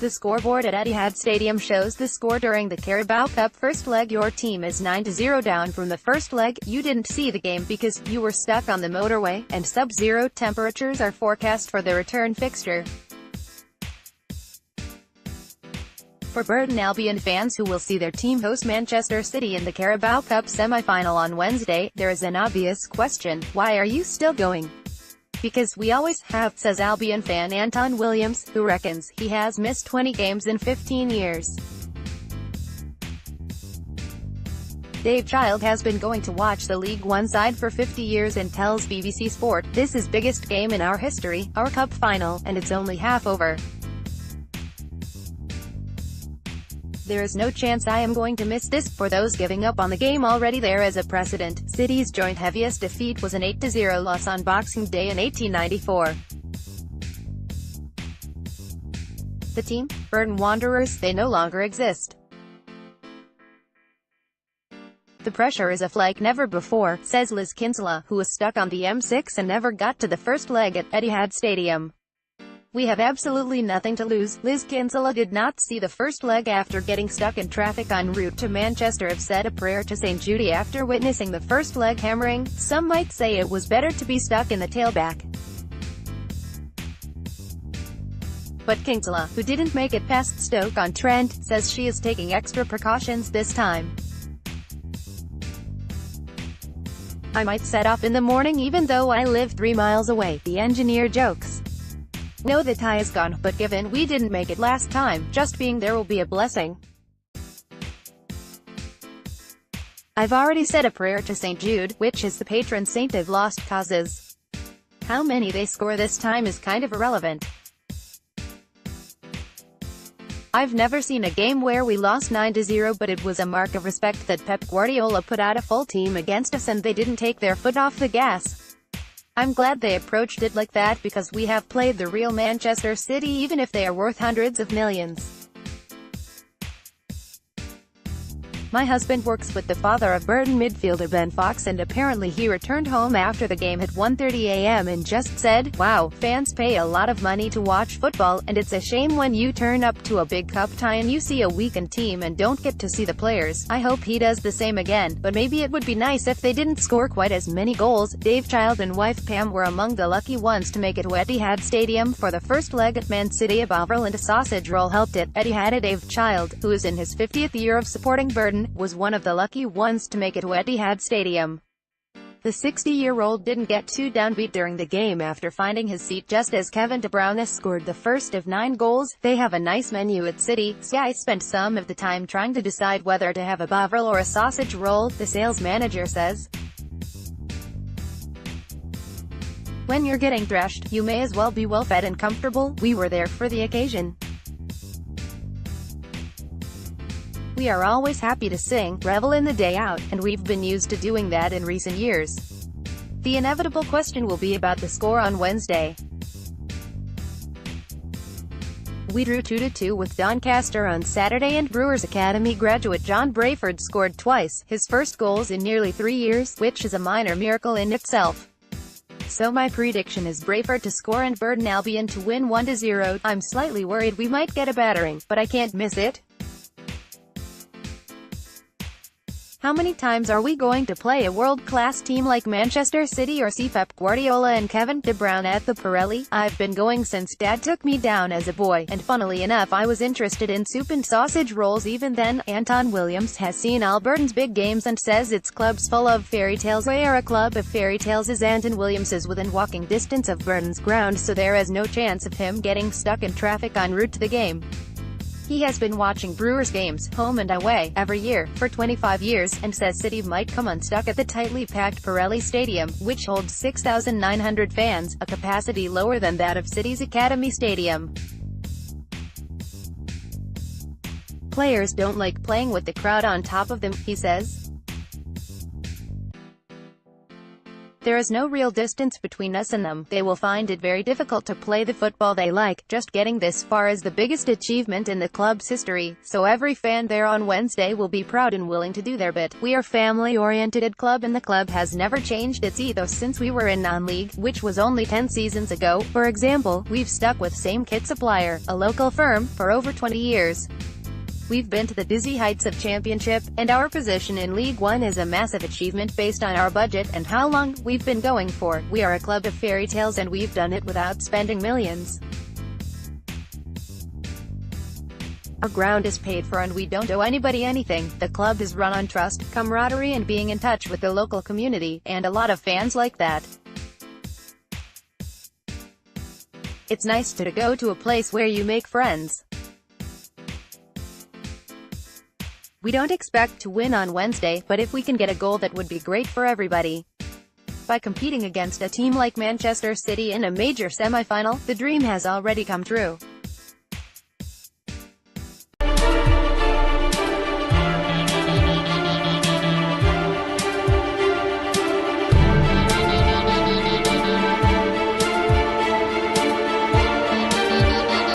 The scoreboard at Etihad Stadium shows the score during the Carabao Cup first leg. Your team is 9-0 down from the first leg. You didn't see the game because you were stuck on the motorway, and sub-zero temperatures are forecast for the return fixture. For Burton Albion fans who will see their team host Manchester City in the Carabao Cup semi-final on Wednesday, there is an obvious question: why are you still going? Because we always have, says Albion fan Anton Williams, who reckons he has missed 20 games in 15 years. Dave Child has been going to watch the League One side for 50 years and tells BBC Sport, "This is biggest game in our history, our cup final, and it's only half over. There is no chance I am going to miss this. For those giving up on the game already, there is a precedent. City's joint heaviest defeat was an 8-0 loss on Boxing Day in 1894. The team, Burton Wanderers, they no longer exist. The pressure is off like never before," says Liz Kinsella, who was stuck on the M6 and never got to the first leg at Etihad Stadium. "We have absolutely nothing to lose." Liz Kinsella did not see the first leg after getting stuck in traffic en route to Manchester. Have said a prayer to St. Jude after witnessing the first leg hammering. Some might say it was better to be stuck in the tailback. But Kinsella, who didn't make it past Stoke-on-Trent, says she is taking extra precautions this time. "I might set off in the morning even though I live 3 miles away," the engineer jokes. "Know the tie is gone, but given we didn't make it last time, just being there will be a blessing. I've already said a prayer to St. Jude, which is the patron saint of lost causes. How many they score this time is kind of irrelevant. I've never seen a game where we lost 9-0, but it was a mark of respect that Pep Guardiola put out a full team against us and they didn't take their foot off the gas. I'm glad they approached it like that because we have played the real Manchester City even if they are worth hundreds of millions. My husband works with the father of Burton midfielder Ben Fox, and apparently he returned home after the game at 1:30 a.m. and just said, 'Wow, fans pay a lot of money to watch football, and it's a shame when you turn up to a big cup tie and you see a weakened team and don't get to see the players. I hope he does the same again, but maybe it would be nice if they didn't score quite as many goals.'" Dave Child and wife Pam were among the lucky ones to make it to Etihad Stadium for the first leg at Man City. A bovril and a sausage roll helped at Etihad. Dave Child, who is in his 50th year of supporting Burton, was one of the lucky ones to make it to Etihad Stadium. The 60-year-old didn't get too downbeat during the game after finding his seat just as Kevin De Bruyne scored the first of 9 goals. "They have a nice menu at City, so I spent some of the time trying to decide whether to have a bovril or a sausage roll," the sales manager says. "When you're getting thrashed, you may as well be well fed and comfortable. We were there for the occasion. We are always happy to sing, revel in the day out, and we've been used to doing that in recent years. The inevitable question will be about the score on Wednesday. We drew 2-2 with Doncaster on Saturday, and Brewers Academy graduate John Brayford scored twice, his first goals in nearly 3 years, which is a minor miracle in itself. So my prediction is Brayford to score and Burton Albion to win 1-0. I'm slightly worried we might get a battering, but I can't miss it. How many times are we going to play a world-class team like Manchester City or see Pep Guardiola and Kevin De Bruyne at the Pirelli? I've been going since Dad took me down as a boy, and funnily enough I was interested in soup and sausage rolls even then." Anton Williams has seen all Burton's big games and says it's clubs full of fairy tales. We are a club of fairy tales, as Anton Williams is within walking distance of Burton's ground, so there is no chance of him getting stuck in traffic en route to the game. He has been watching Brewers games, home and away, every year, for 25 years, and says City might come unstuck at the tightly packed Pirelli Stadium, which holds 6,900 fans, a capacity lower than that of City's Academy Stadium. "Players don't like playing with the crowd on top of them," he says. There is no real distance between us and them. They will find it very difficult to play the football they like. Just getting this far is the biggest achievement in the club's history, so every fan there on Wednesday will be proud and willing to do their bit. We are a family-oriented club and the club has never changed its ethos since we were in non-league, which was only 10 seasons ago. For example, we've stuck with same kit supplier, a local firm, for over 20 years. We've been to the dizzy heights of championship, and our position in League One is a massive achievement based on our budget and how long we've been going for. We are a club of fairy tales and we've done it without spending millions. Our ground is paid for and we don't owe anybody anything. The club is run on trust, camaraderie and being in touch with the local community, and a lot of fans like that. It's nice to go to a place where you make friends. We don't expect to win on Wednesday, but if we can get a goal that would be great for everybody. By competing against a team like Manchester City in a major semi-final, the dream has already come true.